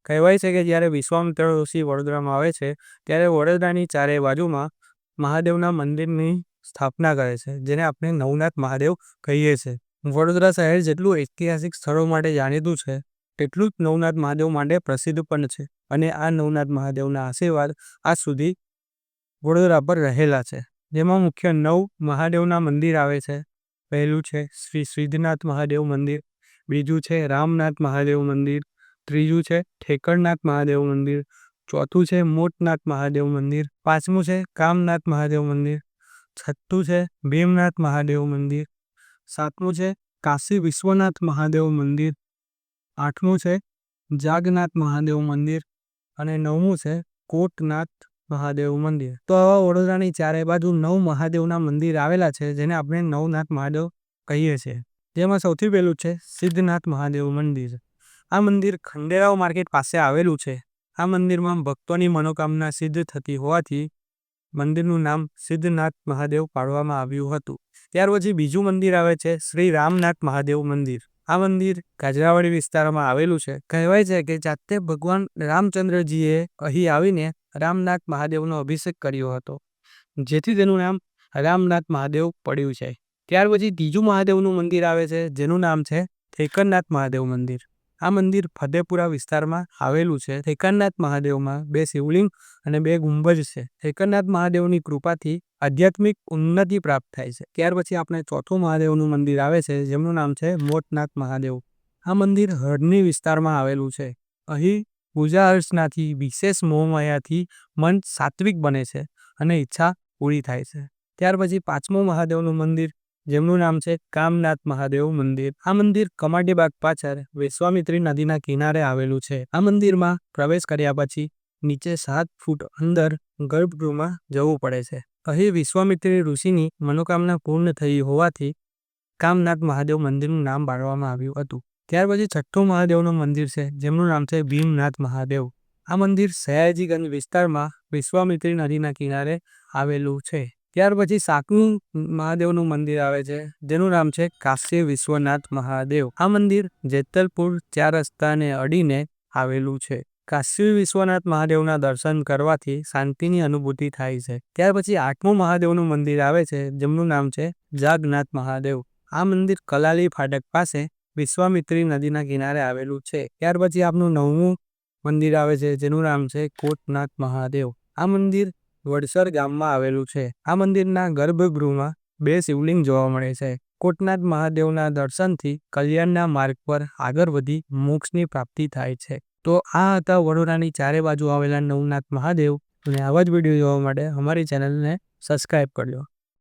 કહેવાય છે કે જ્યારે વિશ્વામિત્ર ઋષિ વડોદરામાં આવે છે ત્યારે વડોદરાની ચારે બાજુમાં મહાદેવના મંદિરની સ્થાપના કરે છે, જેને આપણે નવનાથ મહાદેવ કહીએ છીએ. વડોદરા શહેર જેટલું ઐતિહાસિક સ્થળો માટે જાણીતું છે તેટલું જ નવનાથ મહાદેવ માટે પ્રસિદ્ધ પણ છે. અને આ નવનાથ મહાદેવના આશીર્વાદ આજ સુધી વડોદરા પર રહેલા છે. જેમાં મુખ્ય 9 મહાદેવના મંદિર આવે છે. પહેલું છે શ્રી સિદ્ધનાથ મહાદેવ મંદિર, બીજું છે રામનાથ મહાદેવ મંદિર, ત્રીજું છે ઠેકરનાથ મહાદેવ મંદિર, ચોથું છે મોટનાથ મહાદેવ મંદિર, પાંચમું છે કામનાથ મહાદેવ મંદિર, છઠ્ઠું છે ભીમનાથ મહાદેવ મંદિર, સાતમું છે કાશી વિશ્વનાથ મહાદેવ મંદિર, આઠમું છે જાગનાથ મહાદેવ મંદિર અને નવમું છે કોટનાથ મહાદેવ મંદિર. તો આવા વડોદરાની ચારે બાજુ 9 મહાદેવના મંદિર આવેલા છે, જેને આપણે નવનાથ મહાદેવ કહીએ છીએ. જેમાં સૌથી પહેલું છે સિદ્ધનાથ મહાદેવ મંદિર. આ મંદિર ખંડેરાવ માર્કેટ પાસે આવેલું છે. આ મંદિરમાં ભક્તોની મનોકામના સિદ્ધ થતી હોવાથી મંદિરનું નામ સિદ્ધનાથ મહાદેવ પાડવામાં આવ્યું હતું. ત્યાર પછી બીજું મંદિર આવે છે શ્રી રામનાથ મહાદેવ મંદિર. આ મંદિર કાજરાવાડી વિસ્તારમાં આવેલું છે. કહેવાય છે કે જાતે ભગવાન રામચંદ્રજીએ અહીં આવીને રામનાથ મહાદેવનો અભિષેક કર્યો હતો, જેથી તેનું નામ રામનાથ મહાદેવ પડ્યું છે. ત્યાર પછી ત્રીજું મહાદેવનું મંદિર આવે છે, જેનું નામ છે ઠેકરનાથ મહાદેવ મંદિર. આ મંદિર ફતેપુરા વિસ્તારમાં આવેલું છે. ઠેકરનાથ મહાદેવમાં 2 શિવલિંગ અને 2 ગુંબજ છે. ઠેકરનાથ મહાદેવની કૃપાથી આધ્યાત્મિક ઉન્નતિ પ્રાપ્ત થાય છે. ત્યાર પછી આપણે ચોથું મહાદેવનું મંદિર આવે છે, જેમનું નામ છે મોટનાથ મહાદેવ. આ મંદિર હરણી વિસ્તારમાં આવેલું છે. અહીં પૂજા અર્ચનાથી વિશેષ મોહમાયાથી મન સાત્વિક બને છે અને ઈચ્છા પૂરી થાય છે. ત્યાર પછી પાંચમું મહાદેવનું મંદિર, જેમનું નામ છે કામનાથ મહાદેવ મંદિર. આ મંદિર કમાટીબાગ પાછળ વિશ્વામિત્રી નદીના કિનારે આવેલું છે. આ મંદિરમાં પ્રવેશ કર્યા પછી નીચે 7 ફૂટ અંદર ગર્ભગૃહમાં જવું પડે છે. અહીં વિશ્વામિત્રી ઋષિની મનોકામના પૂર્ણ થઈ હોવાથી કામનાથ મહાદેવ મંદિરનું નામ પાડવામાં આવ્યું હતું. ત્યાર પછી છઠ્ઠું મહાદેવનું મંદિર છે, જેમનું નામ છે ભીમનાથ મહાદેવ. આ મંદિર સયાજીગંજ વિસ્તારમાં વિશ્વામિત્રી નદીના કિનારે આવેલું છે. ત્યાર પછી 7મું મહાદેવનું મંદિર આવે છે, જેનું નામ છે કાશી વિશ્વનાથ મહાદેવ. આ મંદિર જેતલપુર 4 રસ્તાને અડીને આવેલું છે. કાશી વિશ્વનાથ મહાદેવના દર્શન કરવાથી શાંતિની અનુભૂતિ થાય છે. ત્યાર પછી 8મું મહાદેવનું મંદિર આવે છે, જેમનું નામ છે જાગનાથ મહાદેવ. આ મંદિર કલાલી ફાટક પાસે વિશ્વામિત્રી નદીના કિનારે આવેલું છે. ત્યાર પછી આપનું 9મું મંદિર આવે છે, જેનું નામ છે કોટનાથ મહાદેવ. આ મંદિર વડસર ગામમાં આવેલું છે. આ મંદિરના ગર્ભગૃહમાં 2 શિવલિંગ જોવા મળે છે. કોટનાથ મહાદેવના દર્શનથી કલ્યાણના માર્ગ પર આગળ વધી મોક્ષની પ્રાપ્તિ થાય છે. તો આ હતા વડોદરાની ચારે બાજુ આવેલા નવનાથ મહાદેવ. અને આવા જ વિડીયો જોવા માટે અમારી ચેનલને સબસ્ક્રાઈબ કરજો.